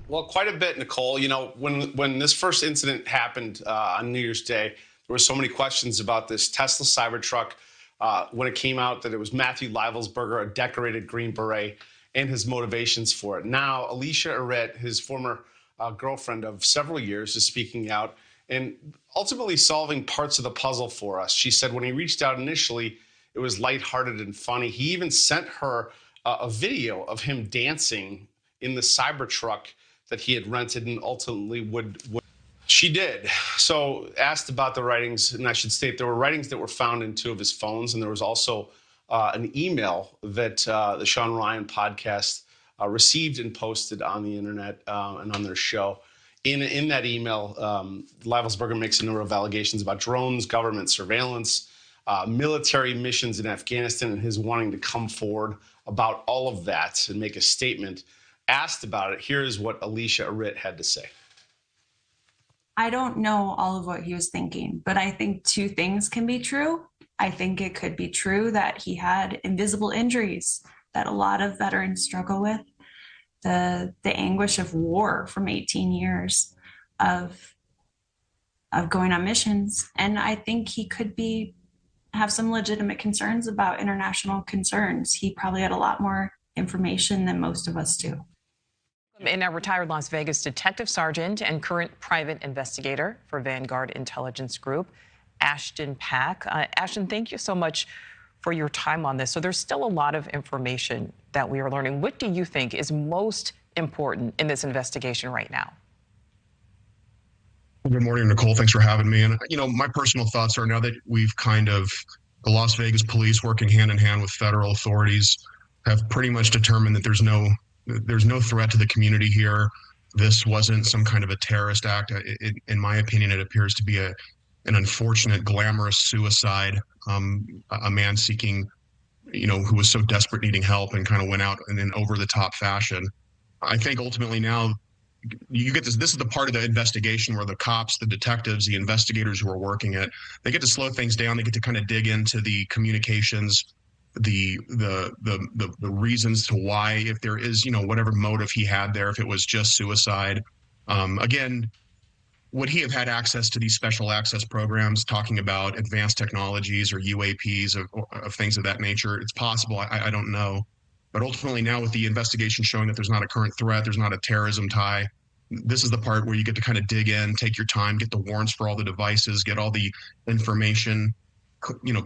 Well, quite a bit, Nicole. You know, when this first incident happened on New Year's Day, there were so many questions about this Tesla Cybertruck. When it came out that it was Matthew Livelsberger, a decorated Green Beret, and his motivations for it. Now, Alicia Arrett, his former girlfriend of several years, is speaking out and ultimately solving parts of the puzzle for us. She said when he reached out initially, it was lighthearted and funny. He even sent her a video of him dancing in the Cybertruck that he had rented and ultimately would. She did. So asked about the writings, and I should state there were writings that were found in two of his phones, and there was also an email that the Sean Ryan podcast received and posted on the internet and on their show. In that email, Livelsberger makes a number of allegations about drones, government surveillance, military missions in Afghanistan, and his wanting to come forward about all of that and make a statement. Asked about it, here is what Alicia Arrett had to say. I don't know all of what he was thinking, but I think two things can be true. I think it could be true that he had invisible injuries that a lot of veterans struggle with, the anguish of war from 18 years of going on missions. And I think he could have some legitimate concerns about international concerns. He probably had a lot more information than most of us do. In a retired Las Vegas detective sergeant and current private investigator for Vanguard Intelligence Group, Ashton Pack. Ashton, thank you so much for your time on this. So there's still a lot of information that we are learning. What do you think is most important in this investigation right now? Good morning, Nicole. Thanks for having me. And, you know, my personal thoughts are now that we've the Las Vegas police working hand in hand with federal authorities have pretty much determined that there's no threat to the community here. This wasn't some kind of a terrorist act. In my opinion, it appears to be an unfortunate, glamorous suicide. A man seeking, who was so desperate, needing help, and kind of went out in an over-the-top fashion. I think ultimately now you get this. This is the part of the investigation where the cops, the detectives, the investigators who are working it, they get to slow things down. They get to kind of dig into the communications, the reasons to why, if there is, whatever motive he had there, if it was just suicide. Again, would he have had access to these special access programs talking about advanced technologies or UAPs of things of that nature? It's possible. I don't know. But ultimately now with the investigation showing that there's not a current threat, there's not a terrorism tie, this is the part where you get to kind of dig in, take your time, get the warrants for all the devices, get all the information,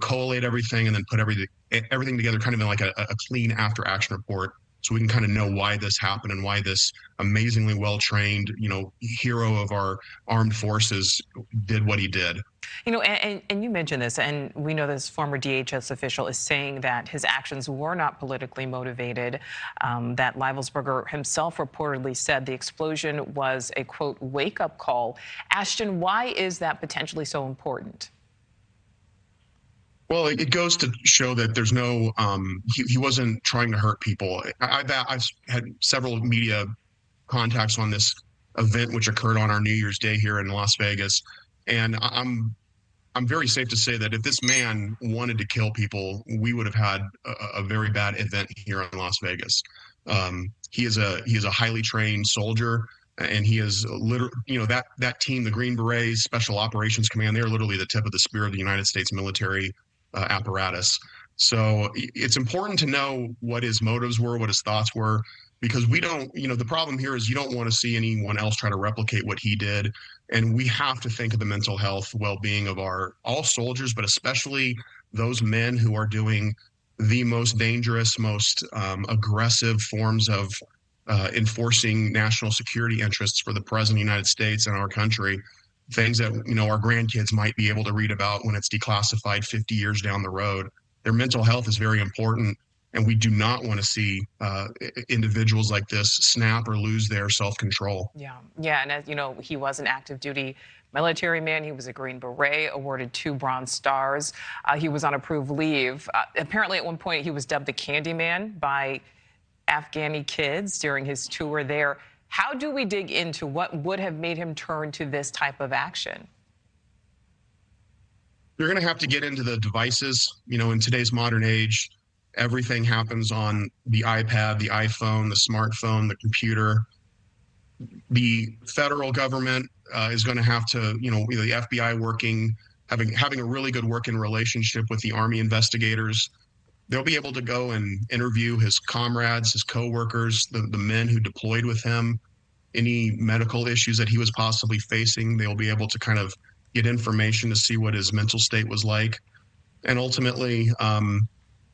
collate everything, and then put everything together kind of in like a clean after action report, so we can kind of know why this happened and why this amazingly well-trained, hero of our armed forces did what he did. And you mentioned this, and we know this former DHS official is saying that his actions were not politically motivated, that Livelsberger himself reportedly said the explosion was a, quote, wake-up call. Ashton, why is that potentially so important? Well, it goes to show that there's no, he wasn't trying to hurt people. I've had several media contacts on this event, which occurred on our New Year's Day here in Las Vegas. And I'm very safe to say that if this man wanted to kill people, we would have had a very bad event here in Las Vegas. He is a highly trained soldier, and he is literally, that team, the Green Berets, Special Operations Command, they're literally the tip of the spear of the United States military apparatus. So it's important to know what his motives were, what his thoughts were, because we don't, the problem here is you don't want to see anyone else try to replicate what he did. And we have to think of the mental health well-being of all soldiers, but especially those men who are doing the most dangerous, most aggressive forms of enforcing national security interests for the President of the United States and our country. Things that, our grandkids might be able to read about when it's declassified 50 years down the road. Their mental health is very important, and we do not want to see individuals like this snap or lose their self-control. Yeah, and as he was an active duty military man. He was a Green Beret, awarded 2 Bronze Stars. He was on approved leave. Apparently at one point he was dubbed the Candyman by Afghani kids during his tour there. How do we dig into what would have made him turn to this type of action? You're going to have to get into the devices. In today's modern age, everything happens on the iPad, the iPhone, the smartphone, the computer. the federal government is going to have to, the FBI having a really good working relationship with the Army investigators. They'll be able to go and interview his comrades, his coworkers, the men who deployed with him, any medical issues that he was possibly facing. They'll be able to kind of get information to see what his mental state was like. And ultimately,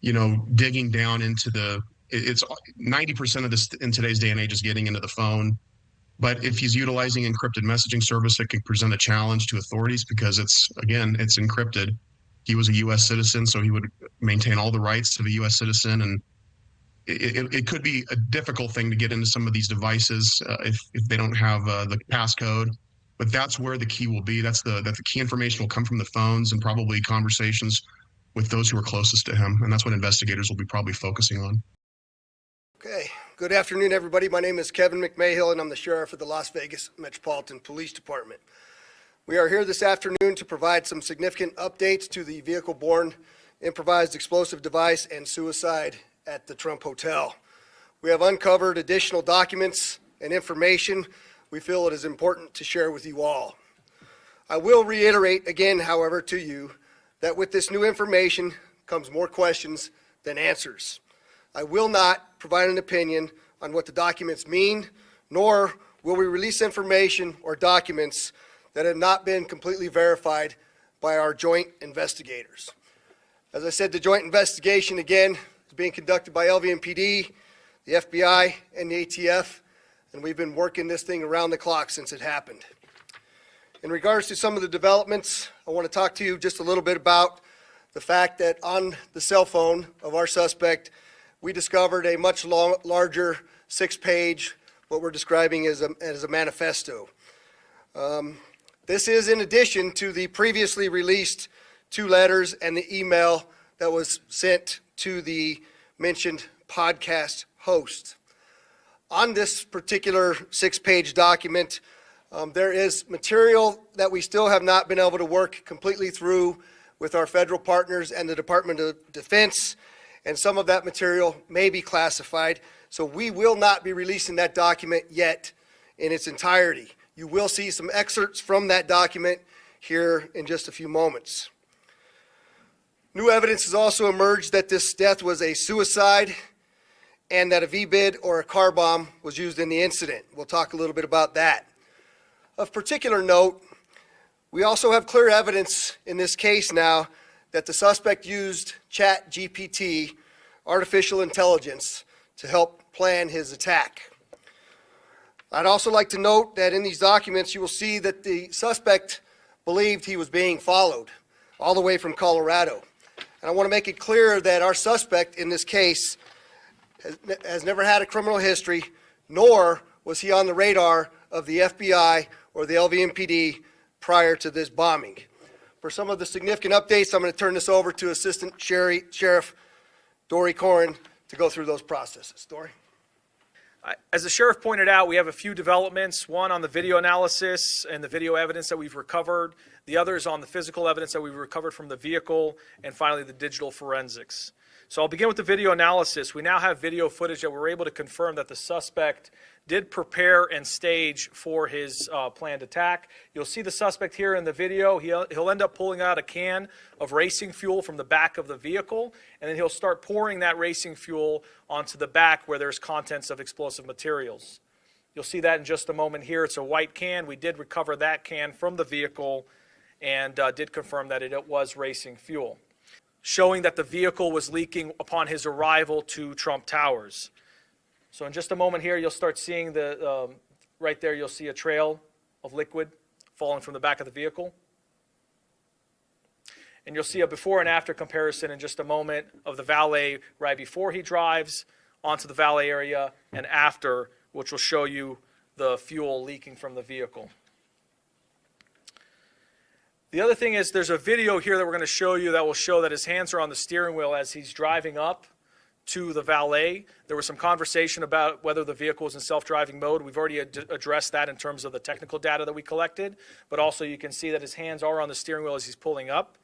digging down into it's 90% of this in today's day and age is getting into the phone. But if he's utilizing encrypted messaging service, it could present a challenge to authorities because it's encrypted. He was a U.S. citizen, so he would maintain all the rights of a U.S. citizen. And it could be a difficult thing to get into some of these devices if they don't have the passcode. But that's where the key will be. That the key information will come from the phones and probably conversations with those who are closest to him. And that's what investigators will be probably focusing on. Okay, good afternoon, everybody. My name is Kevin McMahill, and I'm the sheriff of the Las Vegas Metropolitan Police Department. We are here this afternoon to provide some significant updates to the vehicle-borne improvised explosive device and suicide at the Trump Hotel. We have uncovered additional documents and information we feel it is important to share with you all. I will reiterate again, however, to you that with this new information comes more questions than answers. I will not provide an opinion on what the documents mean, nor will we release information or documents that have not been completely verified by our joint investigators. As I said, the joint investigation, again, is being conducted by LVMPD, the FBI, and the ATF, and we've been working this thing around the clock since it happened. In regards to some of the developments, I want to talk to you just a little bit about the fact that on the cell phone of our suspect, we discovered a much larger 6-page, what we're describing as a manifesto. This is in addition to the previously released 2 letters and the email that was sent to the mentioned podcast host. On this particular 6-page document, there is material that we still have not been able to work completely through with our federal partners and the Department of Defense, and some of that material may be classified, so we will not be releasing that document yet in its entirety. You will see some excerpts from that document here in just a few moments. New evidence has also emerged that this death was a suicide and that a VBIED or a car bomb was used in the incident. We'll talk a little bit about that. Of particular note, we also have clear evidence in this case now that the suspect used ChatGPT, artificial intelligence, to help plan his attack. I'd also like to note that in these documents you will see that the suspect believed he was being followed all the way from Colorado. And I want to make it clear that our suspect in this case has never had a criminal history, nor was he on the radar of the FBI or the LVMPD prior to this bombing. For some of the significant updates, I'm going to turn this over to Assistant Sheriff Dory Corrin to go through those processes. Dory? As the sheriff pointed out, we have a few developments, one on the video analysis and the video evidence that we've recovered, the other is on the physical evidence that we've recovered from the vehicle, and finally the digital forensics. So I'll begin with the video analysis. We now have video footage that we're able to confirm that the suspect did prepare and stage for his planned attack. You'll see the suspect here in the video. He'll end up pulling out a can of racing fuel from the back of the vehicle, and then he'll start pouring that racing fuel onto the back where there's contents of explosive materials. You'll see that in just a moment here. It's a white can. We did recover that can from the vehicle and did confirm that it was racing fuel, showing that the vehicle was leaking upon his arrival to Trump Towers. So in just a moment here, you'll start seeing right there, you'll see a trail of liquid falling from the back of the vehicle. And you'll see a before and after comparison in just a moment of the valet right before he drives onto the valet area and after, which will show you the fuel leaking from the vehicle. The other thing is there's a video here that we're going to show you that will show that his hands are on the steering wheel as he's driving up to the valet. There was some conversation about whether the vehicle was in self-driving mode. We've already addressed that in terms of the technical data that we collected, but also you can see that his hands are on the steering wheel as he's pulling up.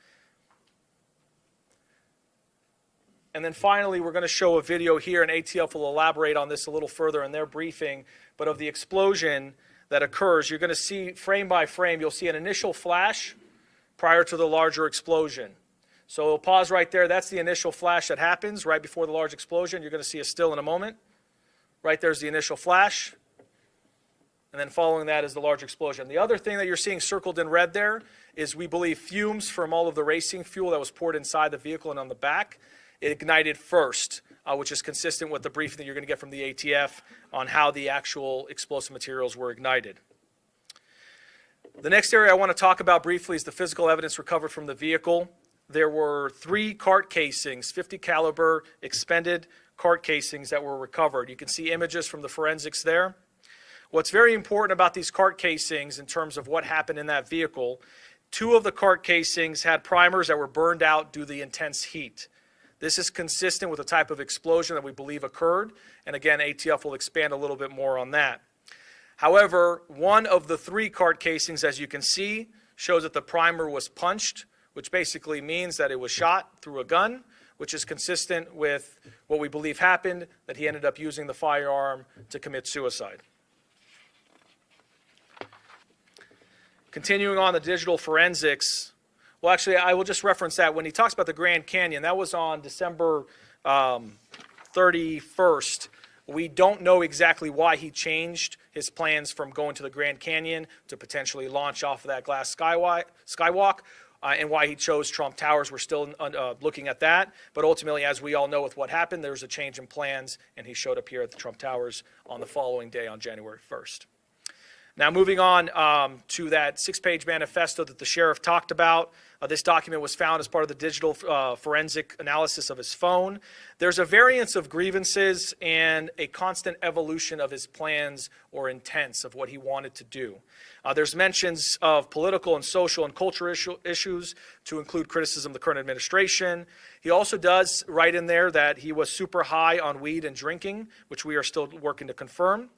And then finally, we're going to show a video here, and ATF will elaborate on this a little further in their briefing, but of the explosion that occurs. You're going to see frame by frame, you'll see an initial flash prior to the larger explosion. So we'll pause right there. That's the initial flash that happens right before the large explosion. You're going to see a still in a moment. Right there's the initial flash. And then following that is the large explosion. The other thing that you're seeing circled in red there is, we believe, fumes from all of the racing fuel that was poured inside the vehicle and on the back. It ignited first, which is consistent with the briefing that you're going to get from the ATF on how the actual explosive materials were ignited. The next area I want to talk about briefly is the physical evidence recovered from the vehicle. There were 3 cart casings, 50 caliber expended cart casings that were recovered. You can see images from the forensics there. What's very important about these cart casings in terms of what happened in that vehicle, 2 of the cart casings had primers that were burned out due to the intense heat. This is consistent with the type of explosion that we believe occurred, and again, ATF will expand a little bit more on that. However, 1 of the 3 cart casings, as you can see, shows that the primer was punched, which basically means that it was shot through a gun, which is consistent with what we believe happened, that he ended up using the firearm to commit suicide. Continuing on the digital forensics, well, actually, I will just reference that. When he talks about the Grand Canyon, that was on December 31st. We don't know exactly why he changed his plans from going to the Grand Canyon to potentially launch off of that glass skywalk, and why he chose Trump Towers. We're still looking at that. But ultimately, as we all know with what happened, there was a change in plans, and he showed up here at the Trump Towers on the following day on January 1st. Now, moving on to that 6-page manifesto that the sheriff talked about. This document was found as part of the digital forensic analysis of his phone. There's a variance of grievances and a constant evolution of his plans or intents of what he wanted to do. There's mentions of political and social and cultural issues, to include criticism of the current administration. He also does write in there that he was super high on weed and drinking, which we are still working to confirm.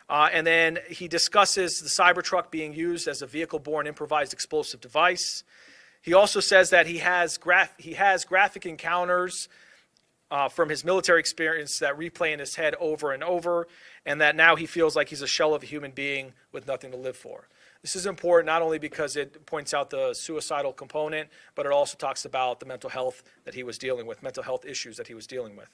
And then he discusses the Cybertruck being used as a vehicle-borne improvised explosive device. He also says that he has graphic encounters from his military experience that replay in his head over and over, and that now he feels like he's a shell of a human being with nothing to live for. This is important not only because it points out the suicidal component, but it also talks about the mental health that he was dealing with, mental health issues that he was dealing with.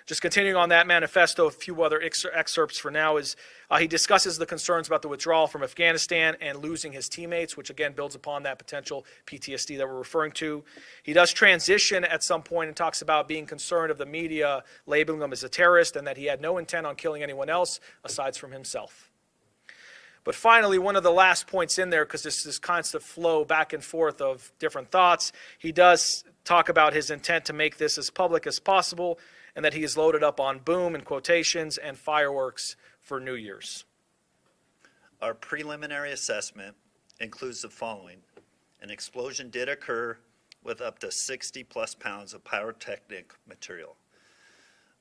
Just continuing on that manifesto, a few other excerpts for now is he discusses the concerns about the withdrawal from Afghanistan and losing his teammates, which again builds upon that potential PTSD that we're referring to. He does transition at some point and talks about being concerned of the media labeling him as a terrorist, and that he had no intent on killing anyone else aside from himself. But finally, one of the last points in there, because this constant flow back and forth of different thoughts, he does talk about his intent to make this as public as possible, and that he is loaded up on boom and quotations and fireworks for New Year's. Our preliminary assessment includes the following. An explosion did occur with up to 60 plus pounds of pyrotechnic material.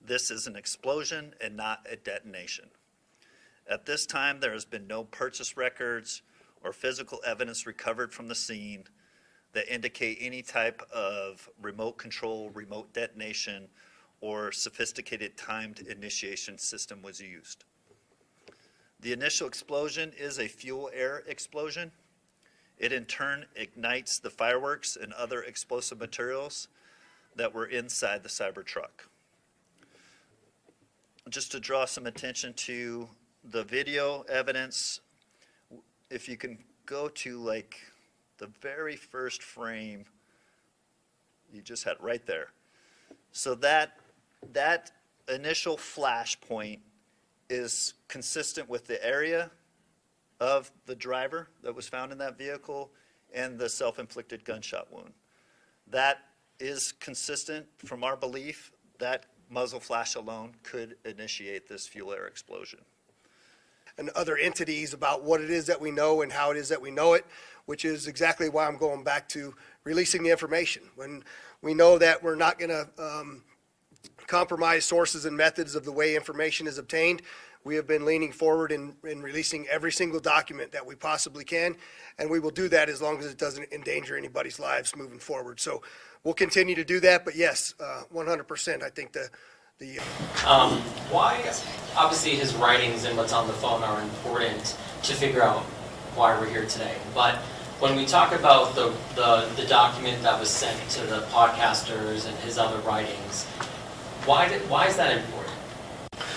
This is an explosion and not a detonation. At this time, there has been no purchase records or physical evidence recovered from the scene that indicate any type of remote control, remote detonation, or sophisticated timed initiation system was used. The initial explosion is a fuel air explosion. It in turn ignites the fireworks and other explosive materials that were inside the Cybertruck. Just to draw some attention to the video evidence, if you can go to like the very first frame, you just had right there. So that initial flash point is consistent with the area of the driver that was found in that vehicle and the self-inflicted gunshot wound. That is consistent from our belief that muzzle flash alone could initiate this fuel air explosion. And other entities about what it is that we know and how it is that we know it, which is exactly why I'm going back to releasing the information. When we know that we're not going to compromise sources and methods of the way information is obtained, we have been leaning forward in releasing every single document that we possibly can, and we will do that as long as it doesn't endanger anybody's lives moving forward. So we'll continue to do that. But yes, 100%. I think why, obviously his writings and what's on the phone are important to figure out why we're here today. But when we talk about the document that was sent to the podcasters and his other writings, why is that important?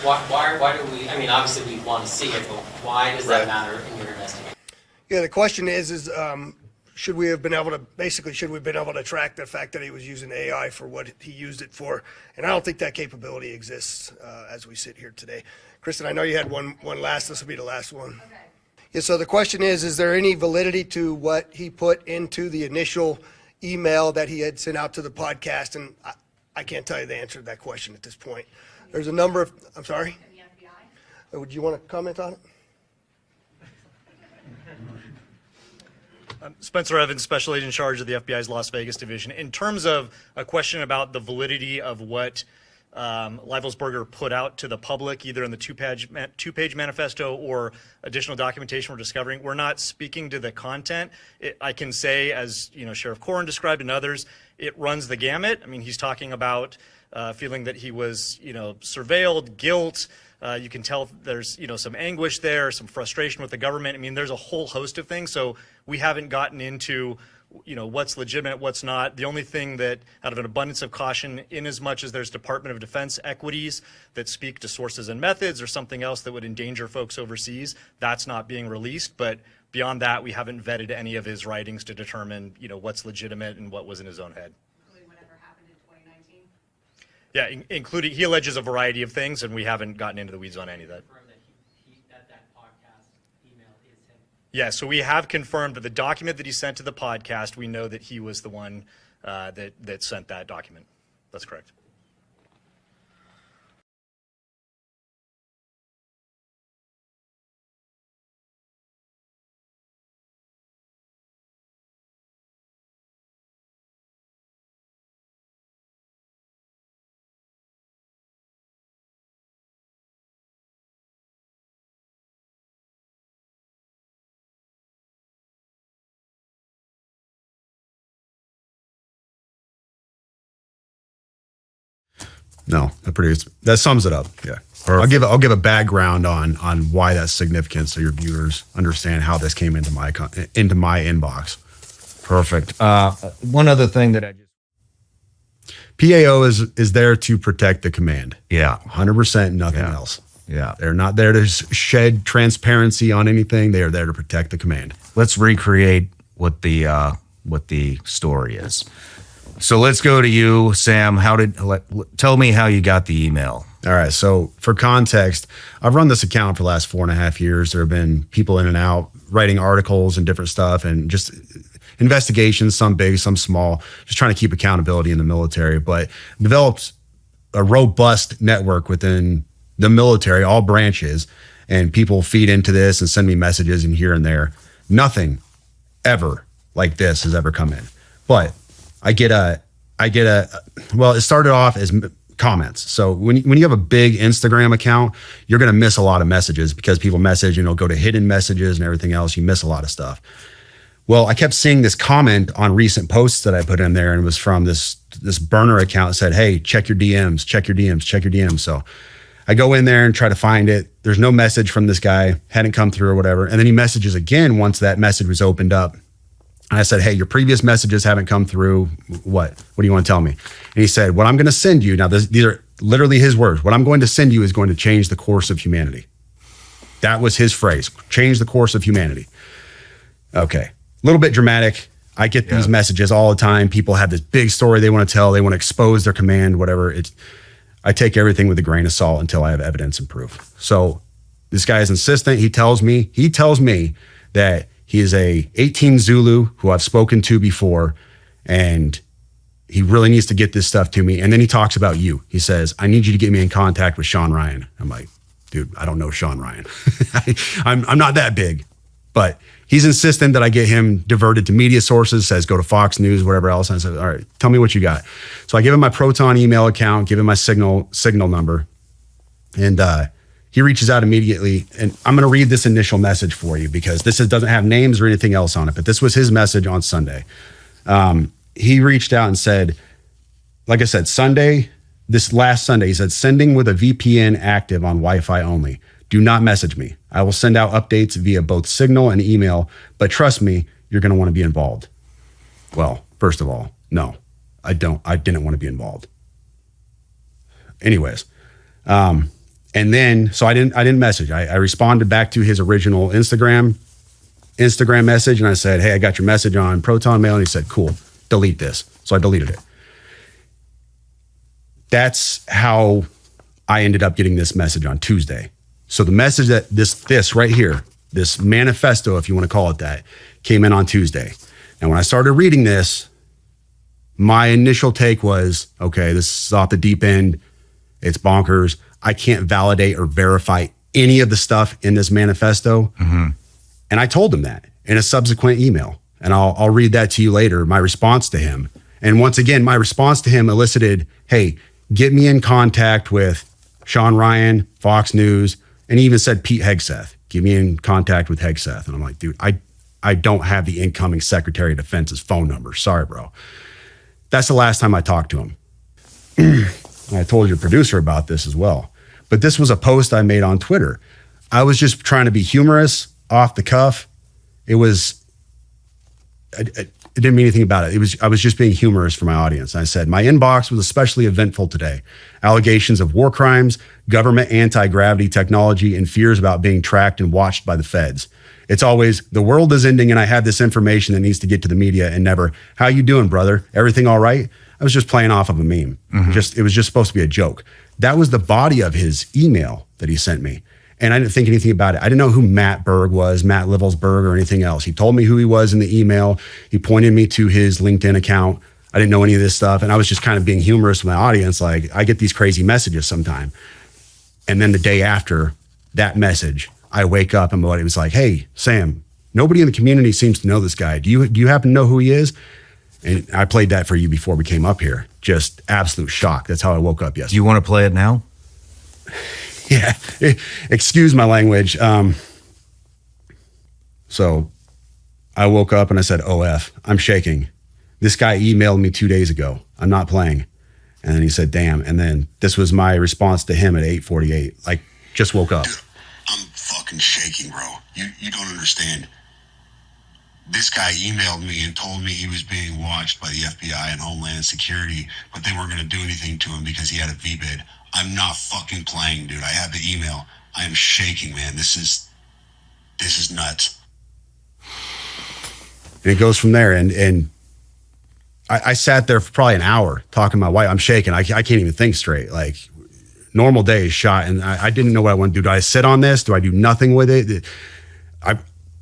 Why do we, I mean, obviously we want to see it, but why does that matter in your investigation? Yeah, the question is should we have been able to track the fact that he was using AI for what he used it for? And I don't think that capability exists as we sit here today. Kristen, I know you had one last. This will be the last one. Okay. Yeah, so the question is there any validity to what he put into the initial email that he had sent out to the podcast? And I can't tell you the answer to that question at this point. There's a number of, I'm sorry? The FBI? Would you want to comment on it? Spencer Evans, Special Agent in charge of the FBI's Las Vegas division. In terms of a question about the validity of what Livelsberger put out to the public, either in the two-page manifesto or additional documentation we're discovering, we're not speaking to the content. I can say, as Sheriff Corrin described and others, it runs the gamut. I mean, he's talking about feeling that he was, surveilled, guilt. You can tell there's, some anguish there, some frustration with the government. I mean, there's a whole host of things. So we haven't gotten into, what's legitimate, what's not. The only thing that, out of an abundance of caution, in as much as there's Department of Defense equities that speak to sources and methods or something else that would endanger folks overseas, that's not being released. But beyond that, we haven't vetted any of his writings to determine, what's legitimate and what was in his own head. Yeah, including, he alleges a variety of things, and we haven't gotten into the weeds on any of that. That podcast email is him. Yeah, so we have confirmed that the document that he sent to the podcast, we know that he was the one that sent that document. That's correct. No, that sums it up. Yeah. Perfect. I'll give a background on why that's significant so your viewers understand how this came into my inbox. Perfect. One other thing that I just PAO is there to protect the command. Yeah. 100%, nothing else. Yeah. They're not there to shed transparency on anything. They are there to protect the command. Let's recreate what the story is. So let's go to you, Sam. Tell me how you got the email. All right. So for context, I've run this account for the last 4.5 years. There have been people in and out writing articles and different stuff and just investigations, some big, some small, just trying to keep accountability in the military, but developed a robust network within the military, all branches, and people feed into this and send me messages and here and there. Nothing ever like this has ever come in. But well, it started off as comments. So when you have a big Instagram account, you're going to miss a lot of messages because people message, go to hidden messages and everything else. You miss a lot of stuff. Well, I kept seeing this comment on recent posts that I put in there, and it was from this burner account that said, hey, check your DMs, check your DMs, check your DMs. So I go in there and try to find it. There's no message from this guy, hadn't come through or whatever. And then he messages again once that message was opened up. And I said, hey, your previous messages haven't come through. What do you want to tell me? And he said, what I'm going to send you, now these are literally his words. What I'm going to send you is going to change the course of humanity. That was his phrase, change the course of humanity. Okay, a little bit dramatic. I get these messages all the time. People have this big story they want to tell. They want to expose their command, whatever. I take everything with a grain of salt until I have evidence and proof. So this guy is insistent. He tells me that he is a 18 Zulu who I've spoken to before, and he really needs to get this stuff to me. And then he talks about you. He says, I need you to get me in contact with Sean Ryan. I'm like, dude, I don't know Sean Ryan. I'm not that big, but he's insistent that I get him diverted to media sources, says go to Fox News, whatever else. And I said, all right, tell me what you got. So I give him my Proton email account, give him my signal number, and he reaches out immediately, and I'm going to read this initial message for you because this doesn't have names or anything else on it, but this was his message on Sunday. he reached out and said, like I said, this last Sunday, he said, sending with a VPN active on Wi-Fi only. Do not message me. I will send out updates via both Signal and email, but trust me, you're going to want to be involved. Well, first of all, no, I didn't want to be involved. Anyways, and then, so I didn't message. I responded back to his original Instagram message, and I said, hey, I got your message on Proton Mail. And he said, cool, delete this. So I deleted it. That's how I ended up getting this message on Tuesday. So the message that this right here, this manifesto, if you want to call it that, came in on Tuesday. And when I started reading this, my initial take was, okay, this is off the deep end. It's bonkers. I can't validate or verify any of the stuff in this manifesto. Mm-hmm. And I told him that in a subsequent email. And I'll read that to you later, my response to him. And once again, my response to him elicited, hey, get me in contact with Sean Ryan, Fox News, and he even said Pete Hegseth. Get me in contact with Hegseth. And I'm like, dude, I don't have the incoming Secretary of Defense's phone number. Sorry, bro. That's the last time I talked to him. I told your producer about this as well. But this was a post I made on Twitter. I was just trying to be humorous, off the cuff. It was, I didn't mean anything about it. I was just being humorous for my audience. I said, my inbox was especially eventful today. Allegations of war crimes, government anti-gravity technology, and fears about being tracked and watched by the feds. It's always, the world is ending and I have this information that needs to get to the media, and never, how you doing, brother? Everything all right? I was just playing off of a meme. Mm-hmm. It was just supposed to be a joke. That was the body of his email that he sent me. And I didn't think anything about it. I didn't know who Matt Berg was, Matt Livelsberger, or anything else. He told me who he was in the email. He pointed me to his LinkedIn account. I didn't know any of this stuff. And I was just kind of being humorous with my audience. Like, I get these crazy messages sometime. And then the day after that message, I wake up and my buddy was like, hey, Sam, nobody in the community seems to know this guy. Do you happen to know who he is? And I played that for you before we came up here. Just absolute shock. That's how I woke up yesterday. Do you want to play it now? Yeah. Excuse my language. So I woke up and I said, OF, I'm shaking. This guy emailed me 2 days ago. I'm not playing. And then he said, damn. And then this was my response to him at 8:48. Like, just woke up. Dude, I'm fucking shaking, bro. You don't understand. This guy emailed me and told me he was being watched by the FBI and Homeland Security, but they weren't going to do anything to him because he had a VBID. I'm not fucking playing, dude. I have the email. I am shaking, man. This is nuts. And it goes from there. And I sat there for probably an hour talking to my wife. I'm shaking. I can't even think straight. Like, normal day is shot. And I didn't know what I want to do. Do I sit on this? Do I do nothing with it?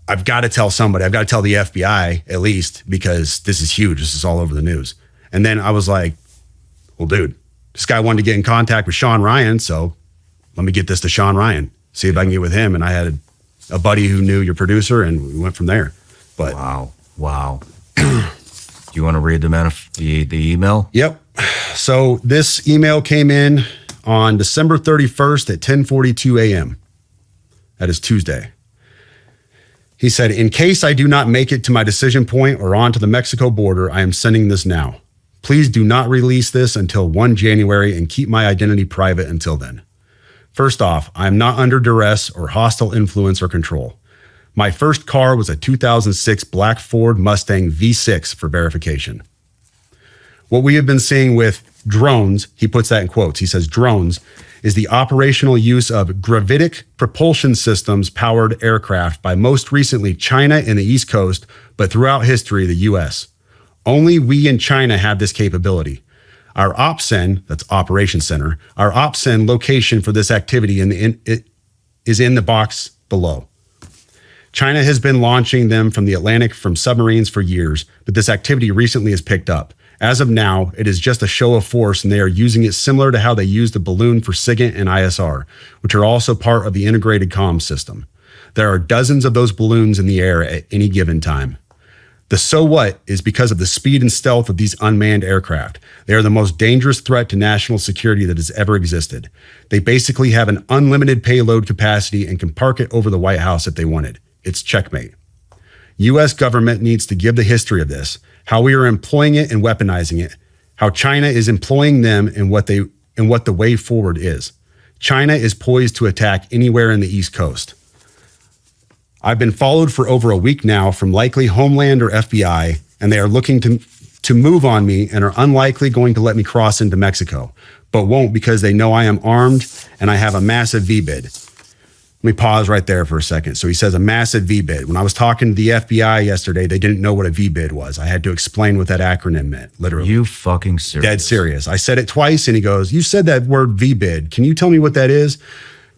I've got to tell somebody. I've got to tell the FBI at least, because this is huge. This is all over the news. And then I was like, well, dude, this guy wanted to get in contact with Sean Ryan. So let me get this to Sean Ryan, see if I can get with him. And I had a buddy who knew your producer, and we went from there. But Wow. Do you want to read the email? Yep. So this email came in on December 31st at 10:42 a.m. That is Tuesday. He said, in case I do not make it to my decision point or onto the Mexico border, I am sending this now. Please do not release this until 1 January and keep my identity private until then. First off, I am not under duress or hostile influence or control. My first car was a 2006 black Ford Mustang V6 for verification. What we have been seeing with drones, he puts that in quotes, he says drones, is the operational use of gravitic propulsion systems powered aircraft by most recently China and the East Coast, but throughout history, the US. Only we in China have this capability. Our OPCEN, that's Operations Center, our OPCEN location for this activity is in the box below. China has been launching them from the Atlantic from submarines for years, but this activity recently has picked up. As of now, it is just a show of force, and they are using it similar to how they used the balloon for SIGINT and ISR, which are also part of the integrated comms system. There are dozens of those balloons in the air at any given time. The so what is because of the speed and stealth of these unmanned aircraft. They are the most dangerous threat to national security that has ever existed. They basically have an unlimited payload capacity and can park it over the White House if they wanted. It's checkmate. U.S. government needs to give the history of this, how we are employing it and weaponizing it, how China is employing them and what the way forward is. China is poised to attack anywhere in the East Coast. I've been followed for over a week now from likely Homeland or FBI, and they are looking to move on me and are unlikely going to let me cross into Mexico, but won't because they know I am armed and I have a massive V-bid. Let me pause right there for a second. So he says a massive V-bid. When I was talking to the FBI yesterday, they didn't know what a V-bid was. I had to explain what that acronym meant, literally. You fucking serious? Dead serious. I said it twice and he goes, you said that word V-bid. Can you tell me what that is?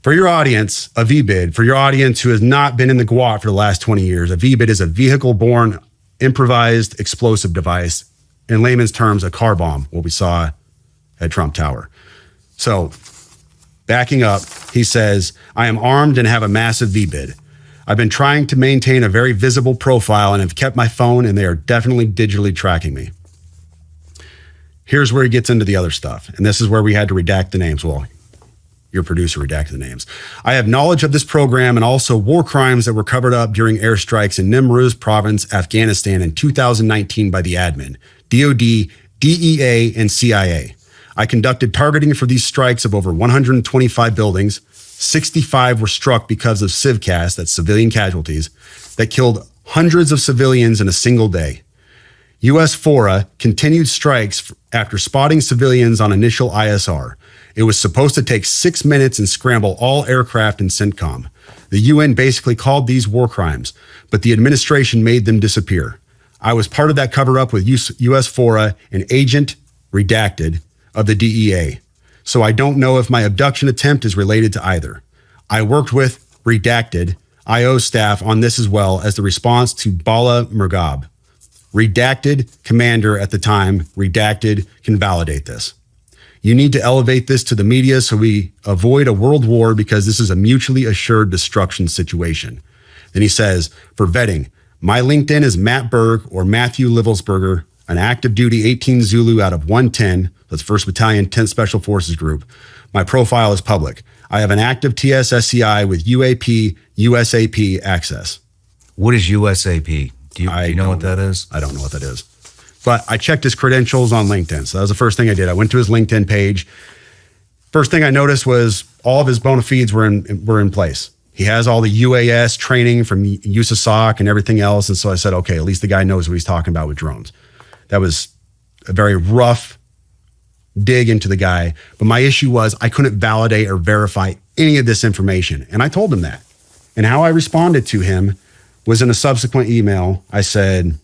For your audience, a V-bid, for your audience who has not been in the GWOT for the last 20 years, a V-bid is a vehicle-borne improvised explosive device. In layman's terms, a car bomb, what we saw at Trump Tower. So backing up, he says, I am armed and have a massive V-bid. I've been trying to maintain a very visible profile and have kept my phone, and they are definitely digitally tracking me. Here's where he gets into the other stuff. And this is where we had to redact the names. Well, your producer redacted the names. I have knowledge of this program and also war crimes that were covered up during airstrikes in Nimruz province, Afghanistan in 2019 by the admin, DOD, DEA, and CIA. I conducted targeting for these strikes of over 125 buildings. 65 were struck because of civcas, that's civilian casualties, that killed hundreds of civilians in a single day. U.S. FORA continued strikes after spotting civilians on initial ISR. It was supposed to take 6 minutes and scramble all aircraft in CENTCOM. The UN basically called these war crimes, but the administration made them disappear. I was part of that cover-up with U.S. FORA, an agent, redacted, of the DEA. So I don't know if my abduction attempt is related to either. I worked with redacted IO staff on this as well as the response to Bala Murghab. Redacted commander at the time, redacted can validate this. You need to elevate this to the media so we avoid a world war because this is a mutually assured destruction situation. Then he says, for vetting, my LinkedIn is Matt Berg or Matthew Livelsberger, an active duty 18 Zulu out of 110, that's 1st Battalion, 10th Special Forces Group. My profile is public. I have an active TSSCI with UAP, USAP access. What is USAP? Do you know what that is? I don't know what that is. But I checked his credentials on LinkedIn. So that was the first thing I did. I went to his LinkedIn page. First thing I noticed was all of his bona fides were in place. He has all the UAS training from USASOC and everything else. And so I said, okay, at least the guy knows what he's talking about with drones. That was a very rough dig into the guy. But my issue was I couldn't validate or verify any of this information. And I told him that. And how I responded to him was in a subsequent email. I said,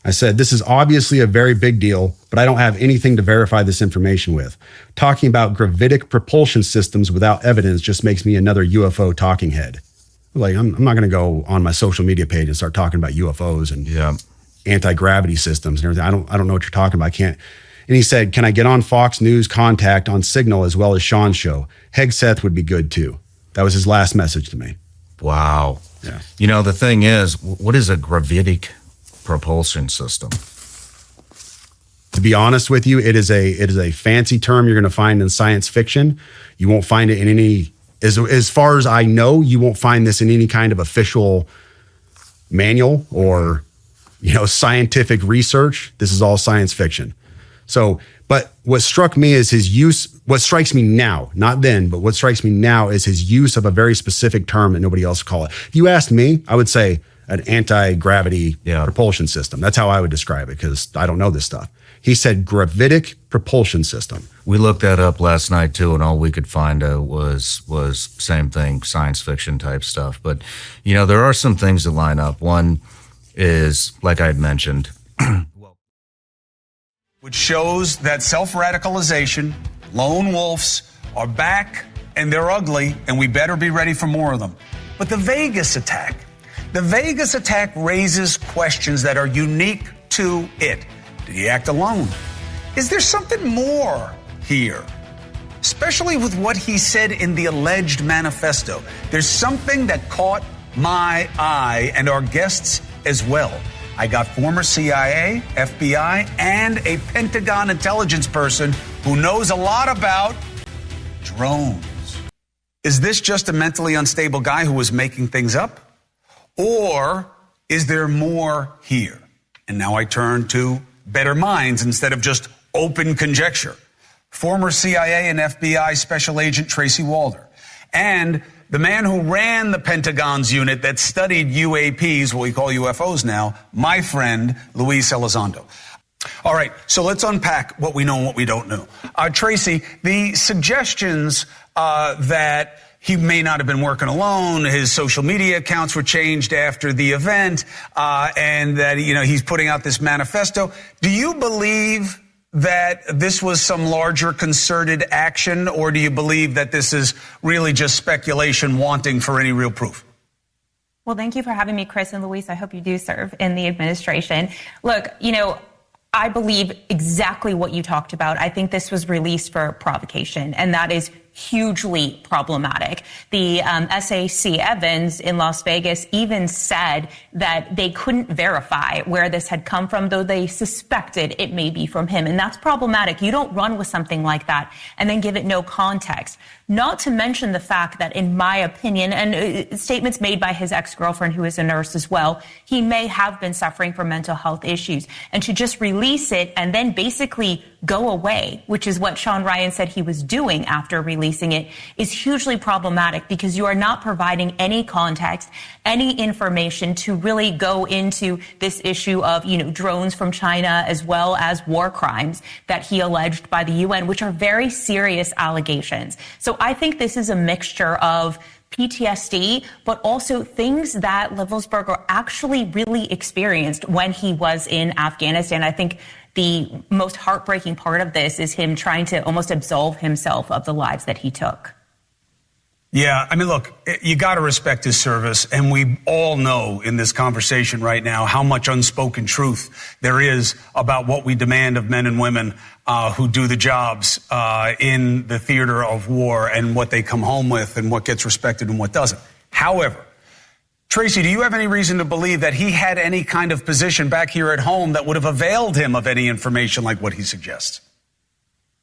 this is obviously a very big deal, but I don't have anything to verify this information with. Talking about gravitic propulsion systems without evidence just makes me another UFO talking head. Like, I'm not going to go on my social media page and start talking about UFOs and anti-gravity systems and everything. I don't know what you're talking about. I can't. And he said, can I get on Fox News Contact on Signal as well as Sean's show? Hegseth would be good too. That was his last message to me. Wow. Yeah. You know, the thing is, what is a gravitic propulsion system? To be honest with you, it is a fancy term you're going to find in science fiction. You won't find it in any, as far as I know, you won't find this in any kind of official manual or, scientific research. This is all science fiction. So, but what struck me is his use, what strikes me now, not then, but what strikes me now is his use of a very specific term that nobody else would call it. If you asked me, I would say an anti-gravity propulsion system. That's how I would describe it because I don't know this stuff. He said gravitic propulsion system. We looked that up last night too, and all we could find was same thing, science fiction type stuff. But, there are some things that line up. One is, like I had mentioned, which shows that self-radicalization, lone wolves are back and they're ugly and we better be ready for more of them. But the Vegas attack raises questions that are unique to it. Did he act alone? Is there something more here? Especially with what he said in the alleged manifesto. There's something that caught my eye and our guests as well. I got former CIA, FBI, and a Pentagon intelligence person who knows a lot about drones. Is this just a mentally unstable guy who was making things up? Or Is there more here? And now I turn to better minds instead of just open conjecture. Former CIA and FBI Special Agent Tracy Walder and the man who ran the Pentagon's unit that studied UAPs, what we call UFOs now, my friend Luis Elizondo. All right, so let's unpack what we know and what we don't know. Tracy, the suggestions that he may not have been working alone, his social media accounts were changed after the event, and that he's putting out this manifesto. Do you believe that this was some larger concerted action, or do you believe that this is really just speculation wanting for any real proof? Well, thank you for having me, Chris and Luis. I hope you do serve in the administration. Look, I believe exactly what you talked about. I think this was released for provocation, and that is hugely problematic. The SAC Evans in Las Vegas even said that they couldn't verify where this had come from, though they suspected it may be from him. And that's problematic. You don't run with something like that and then give it no context. Not to mention the fact that, in my opinion, and statements made by his ex-girlfriend, who is a nurse as well, he may have been suffering from mental health issues. And to just release it and then basically go away, which is what Sean Ryan said he was doing after releasing it, is hugely problematic, because you are not providing any context, any information to really go into this issue of, drones from China, as well as war crimes that he alleged by the UN, which are very serious allegations. So I think this is a mixture of PTSD, but also things that Livelsberger actually really experienced when he was in Afghanistan. I think the most heartbreaking part of this is him trying to almost absolve himself of the lives that he took. Yeah, I mean, look, you got to respect his service. And we all know in this conversation right now how much unspoken truth there is about what we demand of men and women who do the jobs in the theater of war, and what they come home with and what gets respected and what doesn't. However, Tracy, do you have any reason to believe that he had any kind of position back here at home that would have availed him of any information like what he suggests?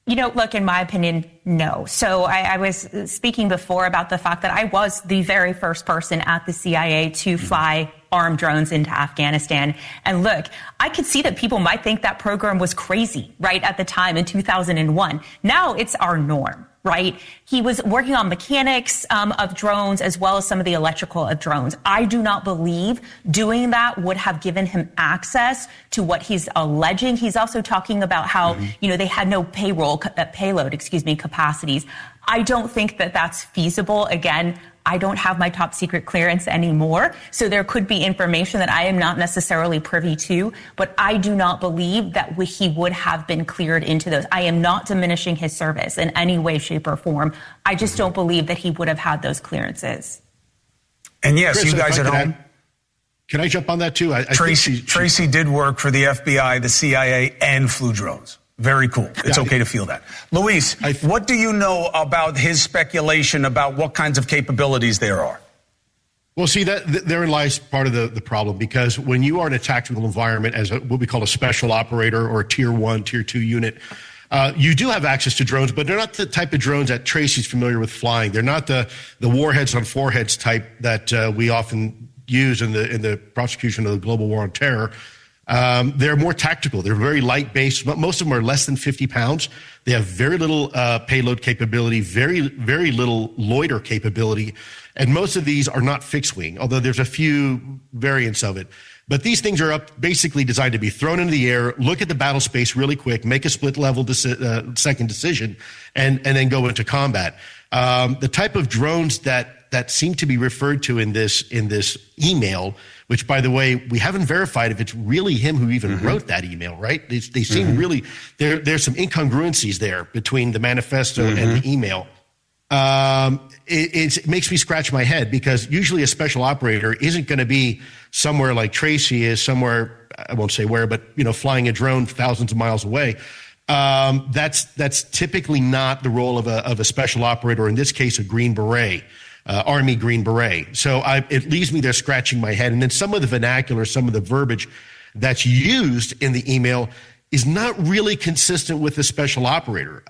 Look, in my opinion, no. So I was speaking before about the fact that I was the very first person at the CIA to fly armed drones into Afghanistan. And look, I could see that people might think that program was crazy, right, at the time in 2001. Now it's our norm. Right? He was working on mechanics of drones, as well as some of the electrical of drones. I do not believe doing that would have given him access to what he's alleging. He's also talking about how, they had no payload capacities. I don't think that that's feasible. Again, I don't have my top secret clearance anymore, so there could be information that I am not necessarily privy to, but I do not believe that he would have been cleared into those. I am not diminishing his service in any way, shape, or form. I just don't believe that he would have had those clearances. And yes, Chris, you guys at home. Can I jump on that too? Tracy did work for the FBI, the CIA, and flew drones. Very cool. It's okay to feel that. Luis, what do you know about his speculation about what kinds of capabilities there are? Well, see, therein lies part of the problem, because when you are in a tactical environment as what we call a special operator or a tier 1, tier 2 unit, you do have access to drones, but they're not the type of drones that Tracy's familiar with flying. They're not the warheads on foreheads type that we often use in the prosecution of the global war on terror. They're more tactical. They're very light based. Most of them are less than 50 pounds. They have very little payload capability, very, very little loiter capability. And most of these are not fixed wing, although there's a few variants of it. But these things are basically designed to be thrown into the air, look at the battle space really quick, make a split level second decision, and then go into combat. The type of drones that seem to be referred to in this email, which, by the way, we haven't verified if it's really him who even wrote that email, right? They seem really, there's some incongruencies there between the manifesto and the email. It makes me scratch my head, because usually a special operator isn't going to be somewhere like Tracy is, somewhere, I won't say where, but, flying a drone thousands of miles away. That's typically not the role of a special operator, in this case, a Green Beret. Army Green Beret. So it leaves me there scratching my head. And then some of the vernacular, some of the verbiage that's used in the email is not really consistent with the special operator.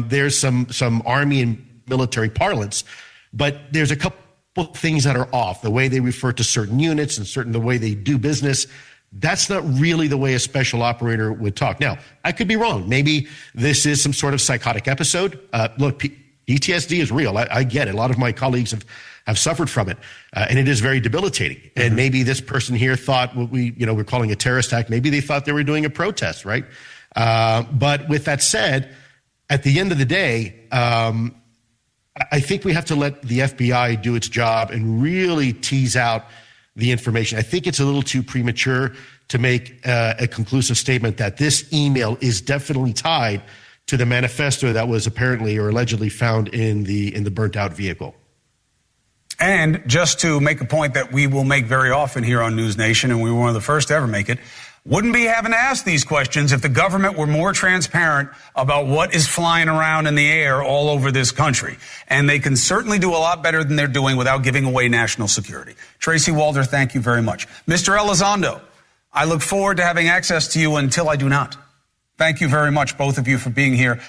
There's some Army and military parlance, but there's a things that are off, the way they refer to certain units and the way they do business. That's not really the way a special operator would talk. Now, I could be wrong. Maybe this is some sort of psychotic episode. Look, PTSD is real. I get it. A lot of my colleagues have suffered from it, and it is very debilitating. And maybe this person here thought what we're calling a terrorist act. Maybe they thought they were doing a protest, right? But with that said, at the end of the day, I think we have to let the FBI do its job and really tease out the information. I think it's a little too premature to make a conclusive statement that this email is definitely tied to the manifesto that was apparently or allegedly found in the burnt out vehicle. And just to make a point that we will make very often here on News Nation, and we were one of the first to ever make it, wouldn't be having to ask these questions if the government were more transparent about what is flying around in the air all over this country. And they can certainly do a lot better than they're doing without giving away national security. Tracy Walter, thank you very much. Mr. Elizondo, I look forward to having access to you until I do not. Thank you very much, both of you, for being here.